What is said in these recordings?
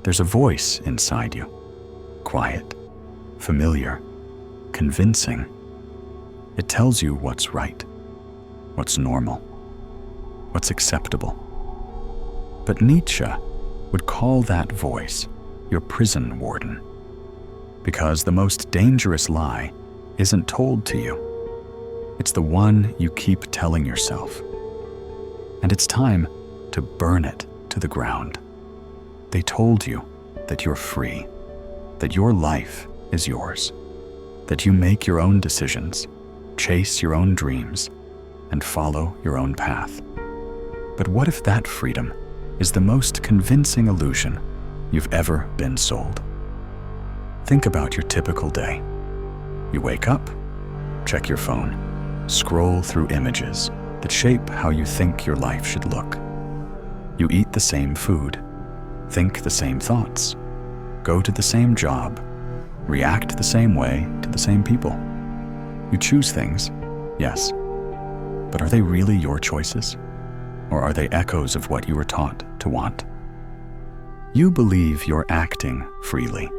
there's a voice inside you, quiet, familiar, convincing. It tells you what's right, what's normal, what's acceptable. But Nietzsche would call that voice your prison warden, because the most dangerous lie isn't told to you. It's the one you keep telling yourself. And it's time to burn it to the ground. They told you that you're free, that your life is yours, that you make your own decisions, chase your own dreams, and follow your own path. But what if that freedom is the most convincing illusion you've ever been sold? Think about your typical day. You wake up, check your phone, scroll through images that shape how you think your life should look. You eat the same food, think the same thoughts, go to the same job, react the same way to the same people. You choose things, yes, but are they really your choices? Or are they echoes of what you were taught to want? You believe you're acting freely,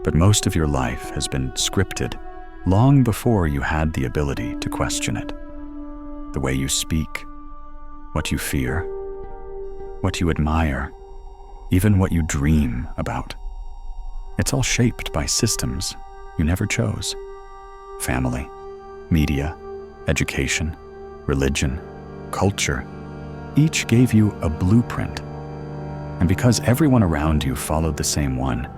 but most of your life has been scripted long before you had the ability to question it. The way you speak, what you fear, what you admire, even what you dream about. It's all shaped by systems you never chose. Family, media, education, religion, culture, each gave you a blueprint. And because everyone around you followed the same one,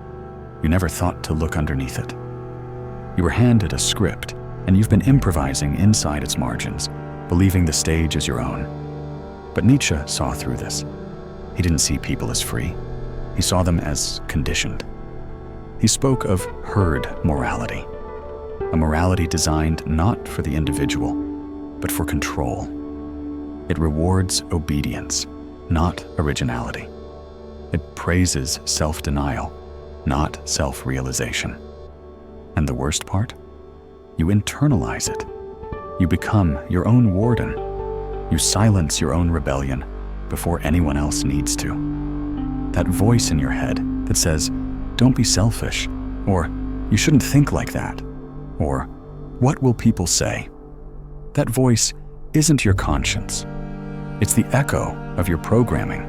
you never thought to look underneath it. You were handed a script, and you've been improvising inside its margins, believing the stage is your own. But Nietzsche saw through this. He didn't see people as free. He saw them as conditioned. He spoke of herd morality, a morality designed not for the individual, but for control. It rewards obedience, not originality. It praises self-denial, not self-realization. And the worst part? You internalize it. You become your own warden. You silence your own rebellion before anyone else needs to. That voice in your head that says, "Don't be selfish," or "You shouldn't think like that," or "What will people say?" That voice isn't your conscience. It's the echo of your programming.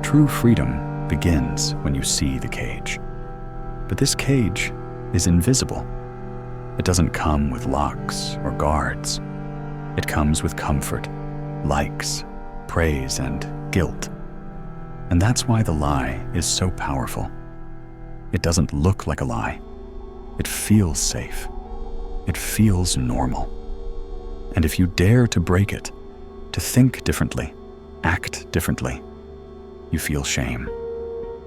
True freedom begins when you see the cage. But this cage is invisible. It doesn't come with locks or guards. It comes with comfort, likes, praise, and guilt. And that's why the lie is so powerful. It doesn't look like a lie. It feels safe. It feels normal. And if you dare to break it, to think differently, act differently, you feel shame.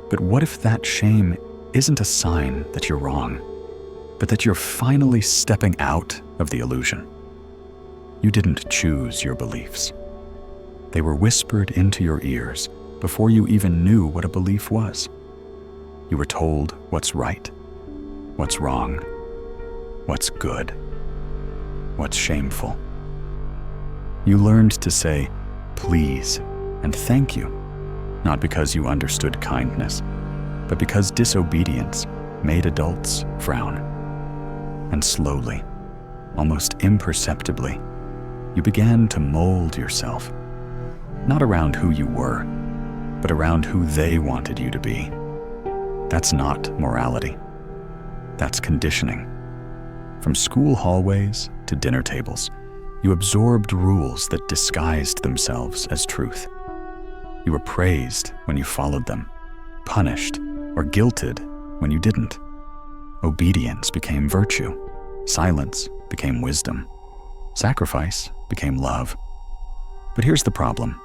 But what if that shame isn't a sign that you're wrong, but that you're finally stepping out of the illusion? You didn't choose your beliefs. They were whispered into your ears before you even knew what a belief was. You were told what's right, what's wrong, what's good, what's shameful. You learned to say please and thank you, not because you understood kindness, but because disobedience made adults frown. And slowly, almost imperceptibly, you began to mold yourself, not around who you were, but around who they wanted you to be. That's not morality. That's conditioning. From school hallways to dinner tables, you absorbed rules that disguised themselves as truth. You were praised when you followed them, punished or guilted when you didn't. Obedience became virtue. Silence became wisdom. Sacrifice became love. But here's the problem.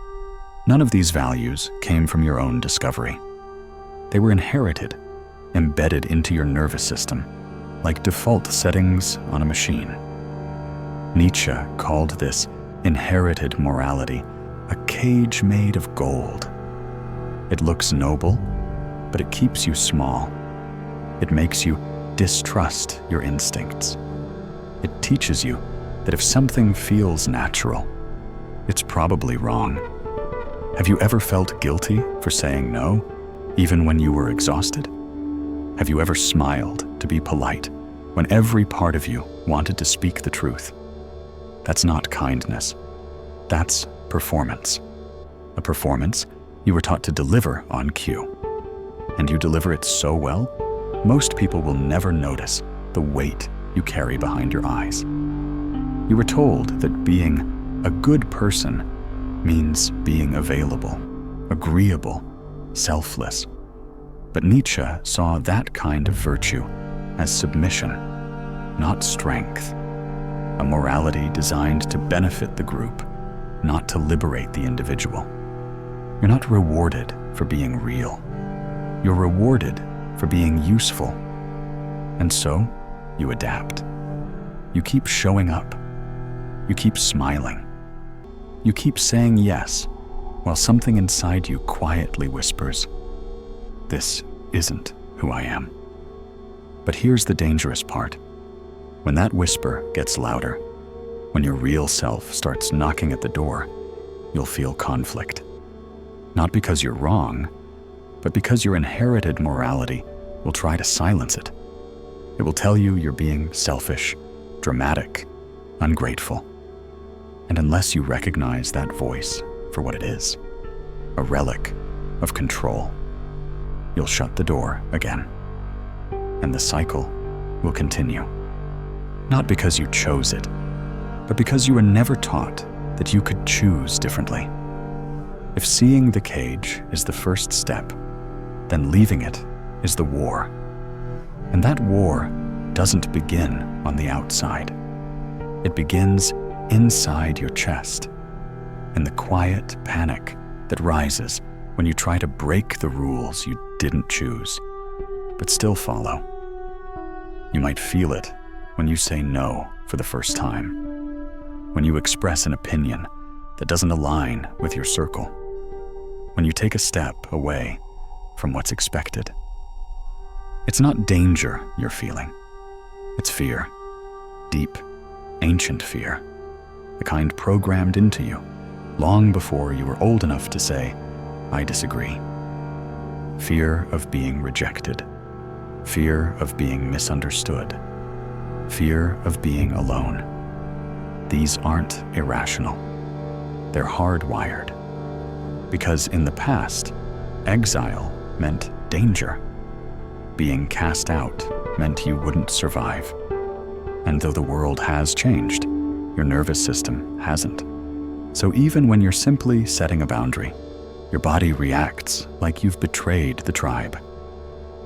None of these values came from your own discovery. They were inherited, embedded into your nervous system, like default settings on a machine. Nietzsche called this inherited morality a cage made of gold. It looks noble, but it keeps you small. It makes you distrust your instincts. It teaches you that if something feels natural, it's probably wrong. Have you ever felt guilty for saying no? even when you were exhausted? Have you ever smiled to be polite when every part of you wanted to speak the truth? That's not kindness. That's performance. A performance you were taught to deliver on cue. And you deliver it so well, most people will never notice the weight you carry behind your eyes. You were told that being a good person means being available, agreeable, selfless. But Nietzsche saw that kind of virtue as submission, not strength. A morality designed to benefit the group, not to liberate the individual. You're not rewarded for being real. You're rewarded for being useful. And so, you adapt. You keep showing up. You keep smiling. You keep saying yes, while something inside you quietly whispers, "This isn't who I am." But here's the dangerous part. When that whisper gets louder, when your real self starts knocking at the door, you'll feel conflict. Not because you're wrong, but because your inherited morality will try to silence it. It will tell you you're being selfish, dramatic, ungrateful. And unless you recognize that voice for what it is, a relic of control, you'll shut the door again. And the cycle will continue. Not because you chose it, but because you were never taught that you could choose differently. If seeing the cage is the first step, then leaving it is the war. And that war doesn't begin on the outside. It begins inside your chest, in the quiet panic that rises when you try to break the rules you didn't choose, but still follow. You might feel it when you say no for the first time, when you express an opinion that doesn't align with your circle, when you take a step away from what's expected. It's not danger you're feeling. It's fear. Deep, ancient fear. The kind programmed into you long before you were old enough to say, "I disagree." Fear of being rejected. Fear of being misunderstood. Fear of being alone. These aren't irrational. They're hardwired. Because in the past, exile meant danger. Being cast out meant you wouldn't survive. And though the world has changed, your nervous system hasn't. So even when you're simply setting a boundary, your body reacts like you've betrayed the tribe.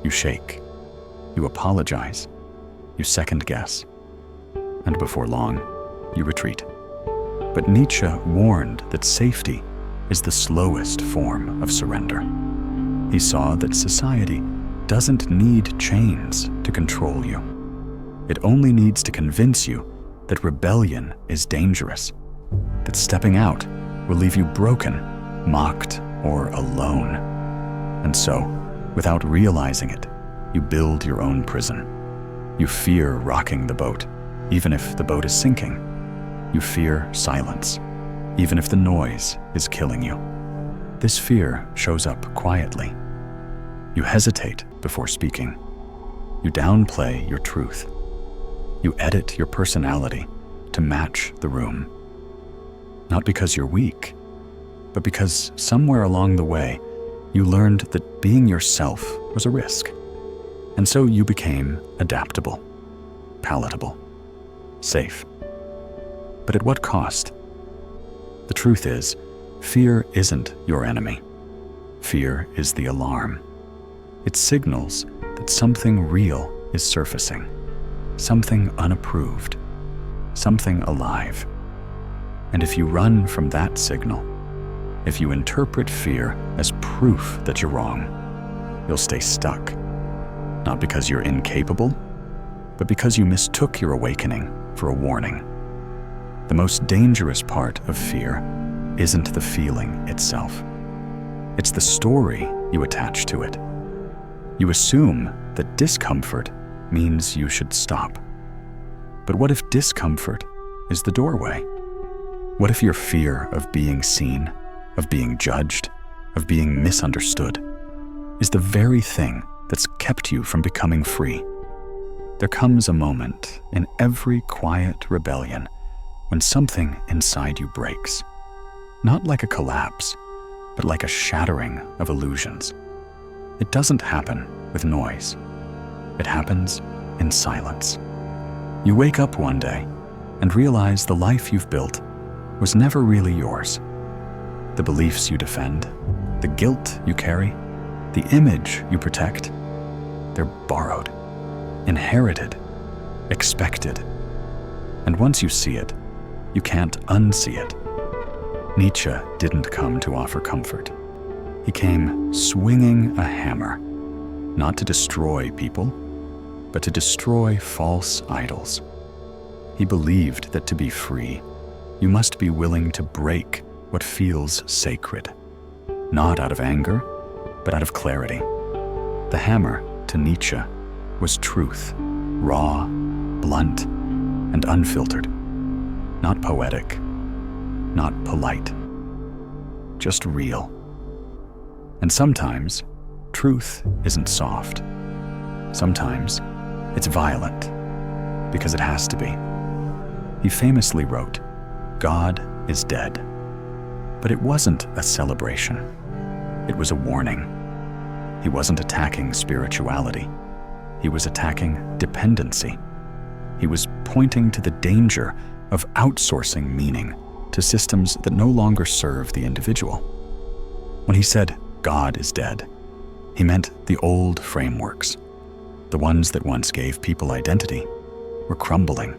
You shake. You apologize. You second guess. And before long, you retreat. But Nietzsche warned that safety is the slowest form of surrender. He saw that society doesn't need chains to control you. It only needs to convince you that rebellion is dangerous, that stepping out will leave you broken, mocked, or alone. And so, without realizing it, you build your own prison. You fear rocking the boat, even if the boat is sinking. You fear silence, even if the noise is killing you. This fear shows up quietly. You hesitate before speaking. You downplay your truth. You edit your personality to match the room. Not because you're weak, but because somewhere along the way, you learned that being yourself was a risk. And so you became adaptable, palatable, safe. But at what cost? The truth is, fear isn't your enemy. Fear is the alarm. It signals that something real is surfacing, something unapproved, something alive. And if you run from that signal, if you interpret fear as proof that you're wrong, you'll stay stuck. Not because you're incapable, but because you mistook your awakening for a warning. The most dangerous part of fear isn't the feeling itself. It's the story you attach to it. You assume that discomfort means you should stop. But what if discomfort is the doorway? What if your fear of being seen, of being judged, of being misunderstood is the very thing that's kept you from becoming free. There comes a moment in every quiet rebellion when something inside you breaks. Not like a collapse, but like a shattering of illusions. It doesn't happen with noise. It happens in silence. You wake up one day and realize the life you've built was never really yours. The beliefs you defend, the guilt you carry, the image you protect, they're borrowed, inherited, expected. And once you see it, you can't unsee it. Nietzsche didn't come to offer comfort. He came swinging a hammer, not to destroy people, but to destroy false idols. He believed that to be free, you must be willing to break what feels sacred, not out of anger, but out of clarity. The hammer, to Nietzsche, was truth, raw, blunt, and unfiltered. Not poetic, not polite, just real. And sometimes, truth isn't soft. Sometimes, it's violent, because it has to be. He famously wrote, "God is dead." But it wasn't a celebration. It was a warning. He wasn't attacking spirituality. He was attacking dependency. He was pointing to the danger of outsourcing meaning to systems that no longer serve the individual. When he said, "God is dead," he meant the old frameworks. The ones that once gave people identity were crumbling.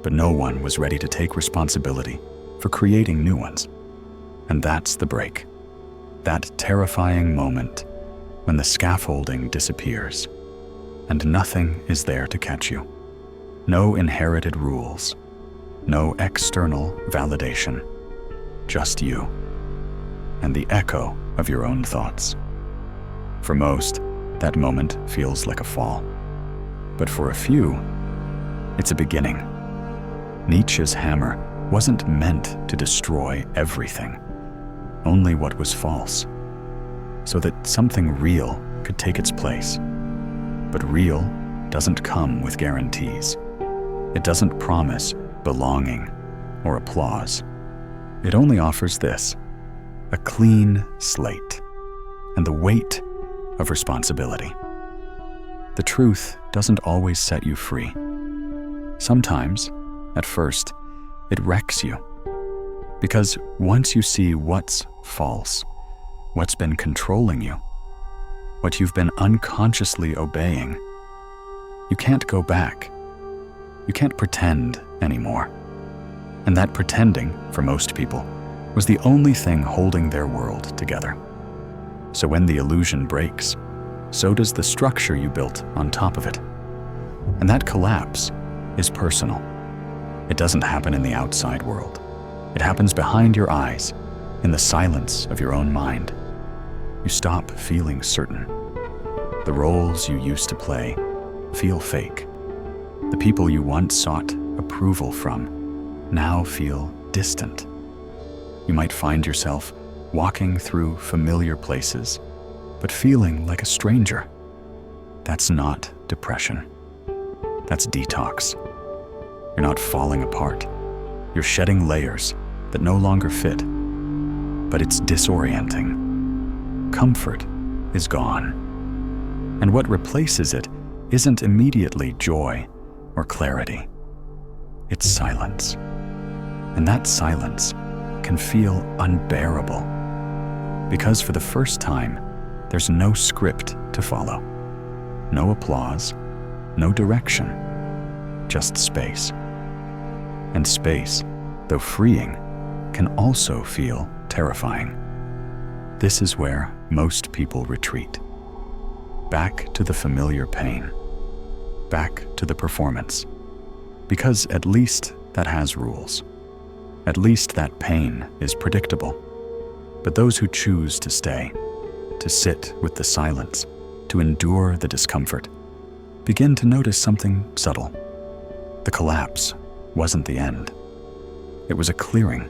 But no one was ready to take responsibility for creating new ones. And that's the break. That terrifying moment when the scaffolding disappears and nothing is there to catch you. No inherited rules, no external validation, just you and the echo of your own thoughts. For most, that moment feels like a fall. But for a few, it's a beginning. Nietzsche's hammer wasn't meant to destroy everything, only what was false, so that something real could take its place. But real doesn't come with guarantees. It doesn't promise belonging or applause. It only offers this: a clean slate and the weight of responsibility. The truth doesn't always set you free. Sometimes, at first, it wrecks you. Because once you see what's false, what's been controlling you, what you've been unconsciously obeying, you can't go back. You can't pretend anymore. And that pretending, for most people, was the only thing holding their world together. So when the illusion breaks, so does the structure you built on top of it. And that collapse is personal. It doesn't happen in the outside world. It happens behind your eyes, in the silence of your own mind. You stop feeling certain. The roles you used to play feel fake. The people you once sought approval from now feel distant. You might find yourself walking through familiar places, but feeling like a stranger. That's not depression. That's detox. You're not falling apart. You're shedding layers that no longer fit. But it's disorienting. Comfort is gone. And what replaces it isn't immediately joy or clarity. It's silence. And that silence can feel unbearable. Because for the first time, there's no script to follow. No applause, no direction, just space. And space, though freeing, can also feel terrifying. This is where most people retreat. Back to the familiar pain. Back to the performance. Because at least that has rules. At least that pain is predictable. But those who choose to stay, to sit with the silence, to endure the discomfort, begin to notice something subtle. The collapse wasn't the end. It was a clearing.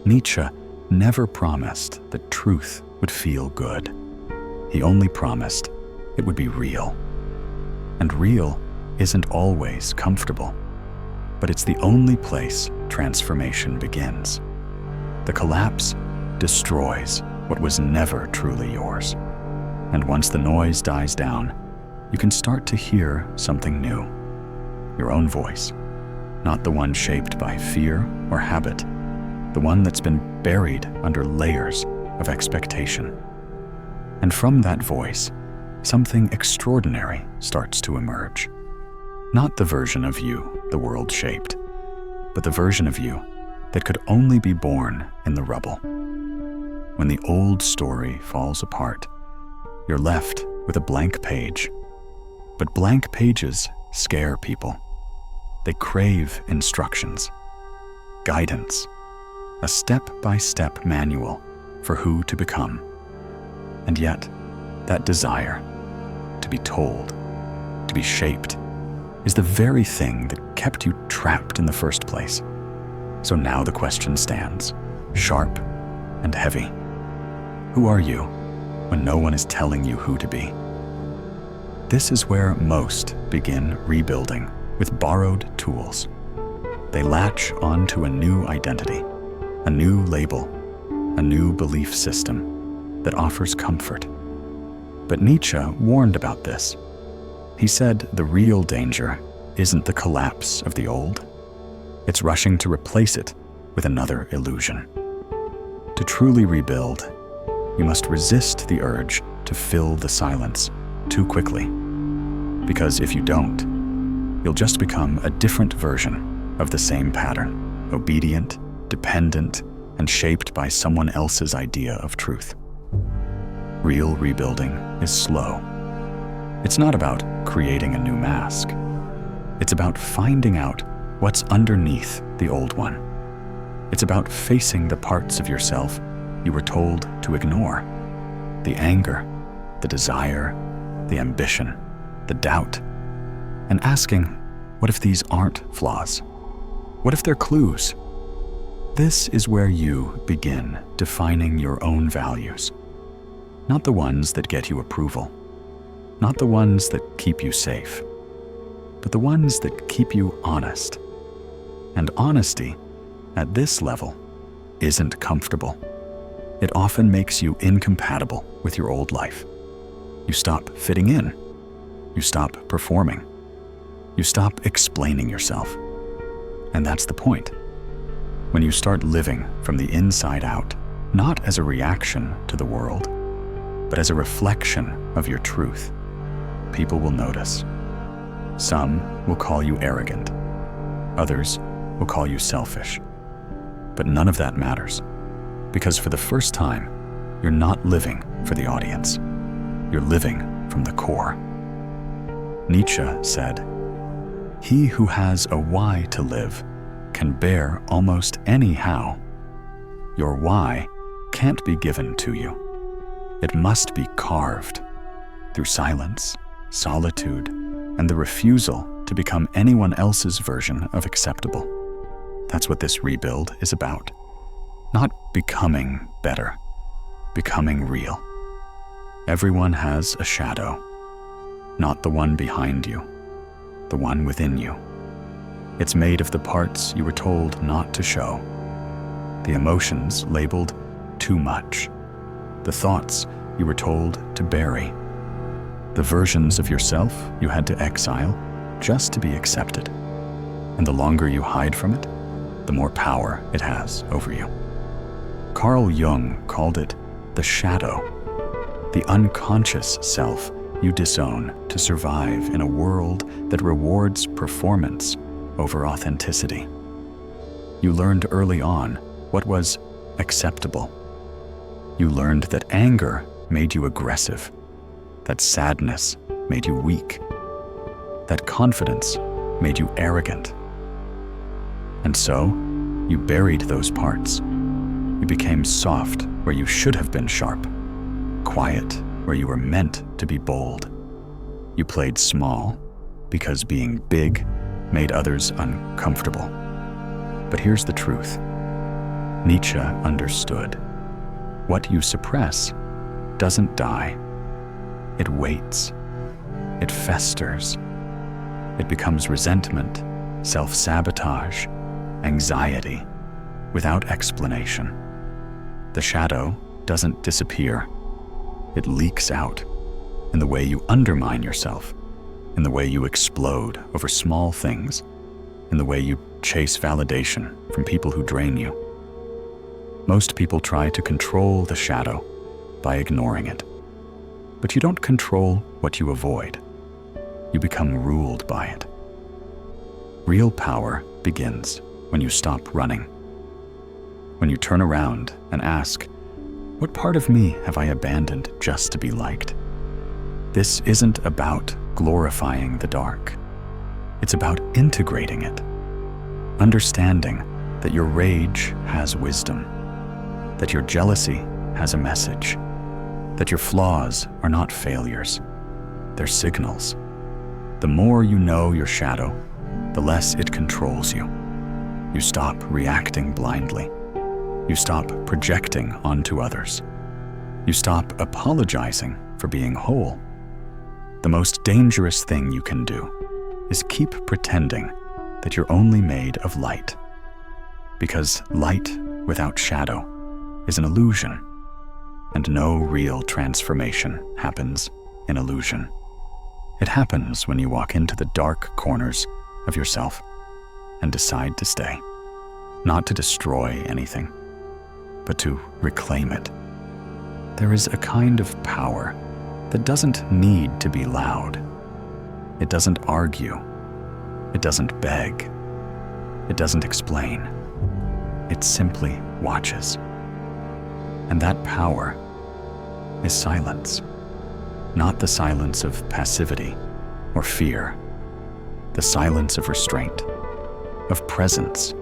Nietzsche never promised that truth would feel good. He only promised it would be real. And real isn't always comfortable, but it's the only place transformation begins. The collapse destroys what was never truly yours. And once the noise dies down, you can start to hear something new. Your own voice, not the one shaped by fear or habit, the one that's been buried under layers of expectation. And from that voice, something extraordinary starts to emerge. Not the version of you the world shaped, but the version of you that could only be born in the rubble. When the old story falls apart, you're left with a blank page. But blank pages scare people. They crave instructions, guidance, a step-by-step manual for who to become. And yet, that desire to be told, to be shaped, is the very thing that kept you trapped in the first place. So now the question stands, sharp and heavy. Who are you when no one is telling you who to be? This is where most begin rebuilding with borrowed tools. They latch onto a new identity, a new label, a new belief system that offers comfort. But Nietzsche warned about this. He said the real danger isn't the collapse of the old. It's rushing to replace it with another illusion. To truly rebuild, you must resist the urge to fill the silence too quickly. Because if you don't, you'll just become a different version of the same pattern, obedient, dependent, and shaped by someone else's idea of truth. Real rebuilding is slow. It's not about creating a new mask. It's about finding out what's underneath the old one. It's about facing the parts of yourself you were told to ignore. The anger, the desire, the ambition, the doubt, and asking, what if these aren't flaws? What if they're clues? This is where you begin defining your own values. Not the ones that get you approval, not the ones that keep you safe, but the ones that keep you honest. And honesty, at this level, isn't comfortable. It often makes you incompatible with your old life. You stop fitting in. You stop performing. You stop explaining yourself. And that's the point. When you start living from the inside out, not as a reaction to the world, but as a reflection of your truth, people will notice. Some will call you arrogant. Others will call you selfish. But none of that matters, because for the first time, you're not living for the audience. You're living from the core. Nietzsche said, "He who has a why to live can bear almost any how. Your why can't be given to you. It must be carved through silence, solitude, and the refusal to become anyone else's version of acceptable." That's what this rebuild is about. Not becoming better, becoming real. Everyone has a shadow, not the one behind you, the one within you. It's made of the parts you were told not to show, the emotions labeled too much, the thoughts you were told to bury, the versions of yourself you had to exile just to be accepted. And the longer you hide from it, the more power it has over you. Carl Jung called it the shadow, the unconscious self you disown to survive in a world that rewards performance over authenticity. You learned early on what was acceptable. You learned that anger made you aggressive, that sadness made you weak, that confidence made you arrogant. And so, you buried those parts. You became soft where you should have been sharp, quiet where you were meant to be bold. You played small because being big made others uncomfortable. But here's the truth. Nietzsche understood. What you suppress doesn't die. it waits. It festers. It becomes resentment, self-sabotage, anxiety, without explanation. The shadow doesn't disappear. It leaks out in the way you undermine yourself, in the way you explode over small things, in the way you chase validation from people who drain you. Most people try to control the shadow by ignoring it. But you don't control what you avoid. You become ruled by it. Real power begins when you stop running. When you turn around and ask, what part of me have I abandoned just to be liked? This isn't about glorifying the dark. It's about integrating it. Understanding that your rage has wisdom, that your jealousy has a message, that your flaws are not failures, they're signals. The more you know your shadow, the less it controls you. You stop reacting blindly. You stop projecting onto others. You stop apologizing for being whole. The most dangerous thing you can do is keep pretending that you're only made of light. Because light without shadow is an illusion, and no real transformation happens in illusion. It happens when you walk into the dark corners of yourself and decide to stay, not to destroy anything, but to reclaim it. There is a kind of power that doesn't need to be loud. It doesn't argue. It doesn't beg. It doesn't explain. It simply watches. And that power is silence. Not the silence of passivity or fear, the silence of restraint, of presence,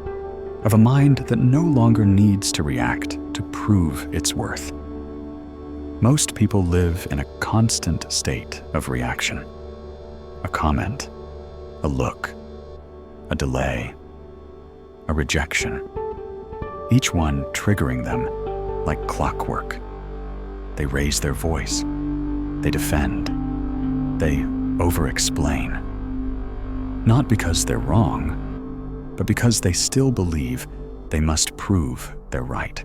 of a mind that no longer needs to react to prove its worth. Most people live in a constant state of reaction. A comment, a look, a delay, a rejection, each one triggering them like clockwork. They raise their voice. They defend. They over-explain. Not because they're wrong, but because they still believe they must prove they're right.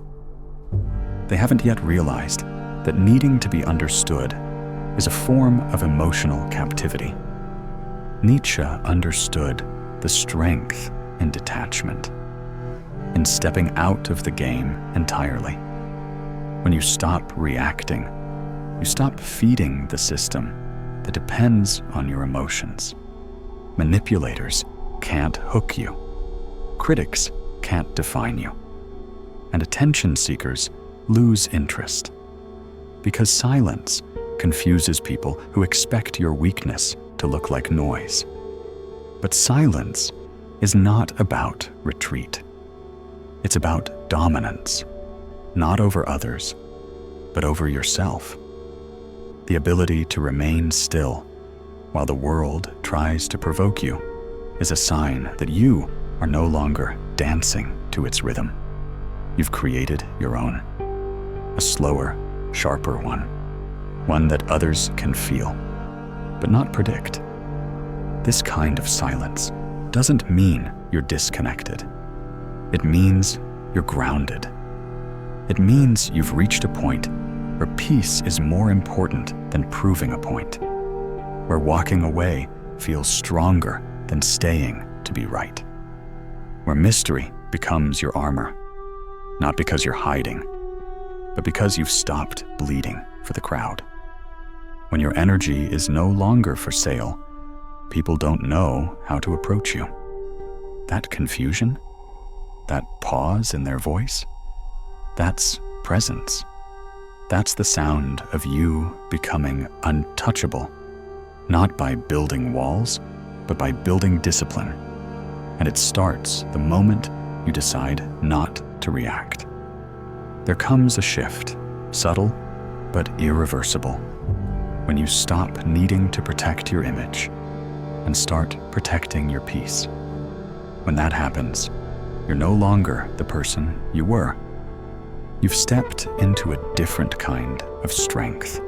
They haven't yet realized that needing to be understood is a form of emotional captivity. Nietzsche understood the strength in detachment, in stepping out of the game entirely. When you stop reacting, you stop feeding the system that depends on your emotions. Manipulators can't hook you. Critics can't define you. And attention seekers lose interest. Because silence confuses people who expect your weakness to look like noise. But silence is not about retreat. It's about dominance, not over others, but over yourself. The ability to remain still while the world tries to provoke you is a sign that you are no longer dancing to its rhythm. You've created your own, a slower, sharper one that others can feel, but not predict. This kind of silence doesn't mean you're disconnected. It means you're grounded. It means you've reached a point where peace is more important than proving a point, where walking away feels stronger than staying to be right, where mystery becomes your armor, not because you're hiding, but because you've stopped bleeding for the crowd. When your energy is no longer for sale, people don't know how to approach you. That confusion, that pause in their voice, that's presence. That's the sound of you becoming untouchable, not by building walls, but by building discipline. And it starts the moment you decide not to react. There comes a shift, subtle but irreversible, when you stop needing to protect your image and start protecting your peace. When that happens, you're no longer the person you were. You've stepped into a different kind of strength,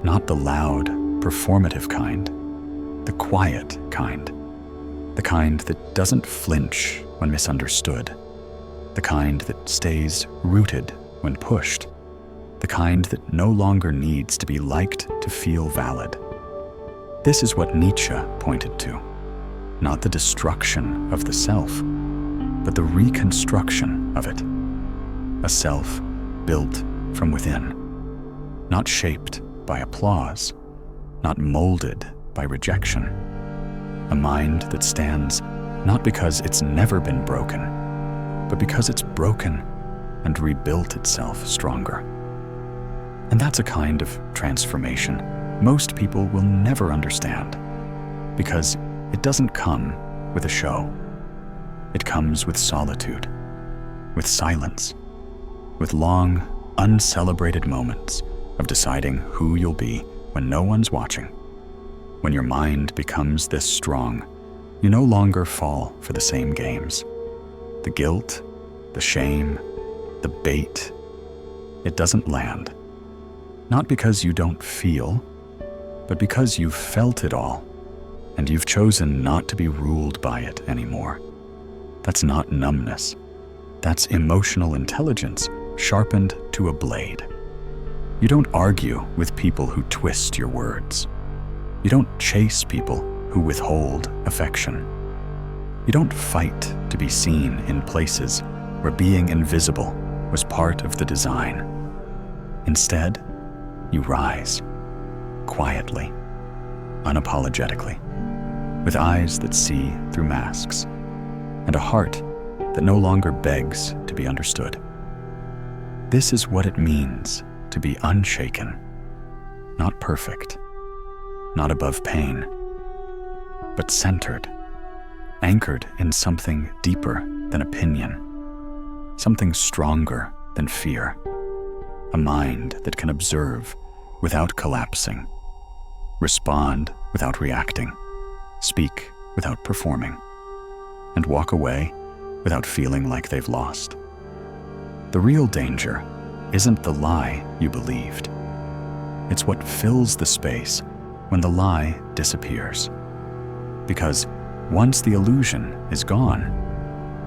Not the loud, performative kind, the quiet kind. The kind that doesn't flinch when misunderstood. The kind that stays rooted when pushed. The kind that no longer needs to be liked to feel valid. This is what Nietzsche pointed to. Not the destruction of the self, but the reconstruction of it. A self built from within. Not shaped by applause. Not molded by rejection. A mind that stands not because it's never been broken, but because it's broken and rebuilt itself stronger. And that's a kind of transformation most people will never understand, because it doesn't come with a show. It comes with solitude, with silence, with long, uncelebrated moments of deciding who you'll be when no one's watching. When your mind becomes this strong, you no longer fall for the same games. The guilt, the shame, the bait, it doesn't land. Not because you don't feel, but because you've felt it all, and you've chosen not to be ruled by it anymore. That's not numbness. That's emotional intelligence sharpened to a blade. You don't argue with people who twist your words. You don't chase people who withhold affection. You don't fight to be seen in places where being invisible was part of the design. Instead, you rise, quietly, unapologetically, with eyes that see through masks, and a heart that no longer begs to be understood. This is what it means to be unshaken, not perfect, not above pain, but centered, anchored in something deeper than opinion, something stronger than fear, a mind that can observe without collapsing, respond without reacting, speak without performing, and walk away without feeling like they've lost. The real danger isn't the lie you believed. It's what fills the space when the lie disappears. Because once the illusion is gone,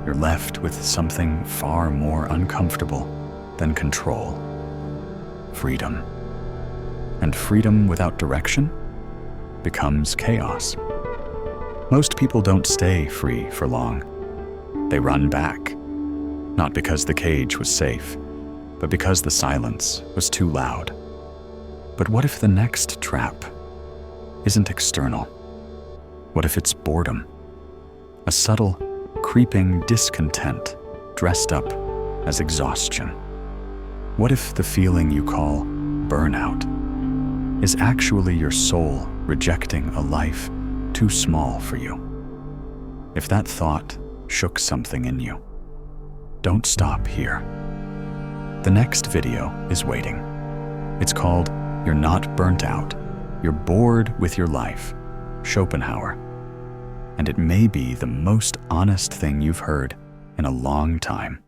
you're left with something far more uncomfortable than control. Freedom. And freedom without direction becomes chaos. Most people don't stay free for long. They run back, not because the cage was safe, but because the silence was too loud. But what if the next trap isn't external? What if it's boredom? A subtle, creeping discontent dressed up as exhaustion? What if the feeling you call burnout is actually your soul rejecting a life too small for you? If that thought shook something in you, don't stop here. The next video is waiting. It's called You're Not Burnt Out, You're Bored with Your Life, Schopenhauer. And it may be the most honest thing you've heard in a long time.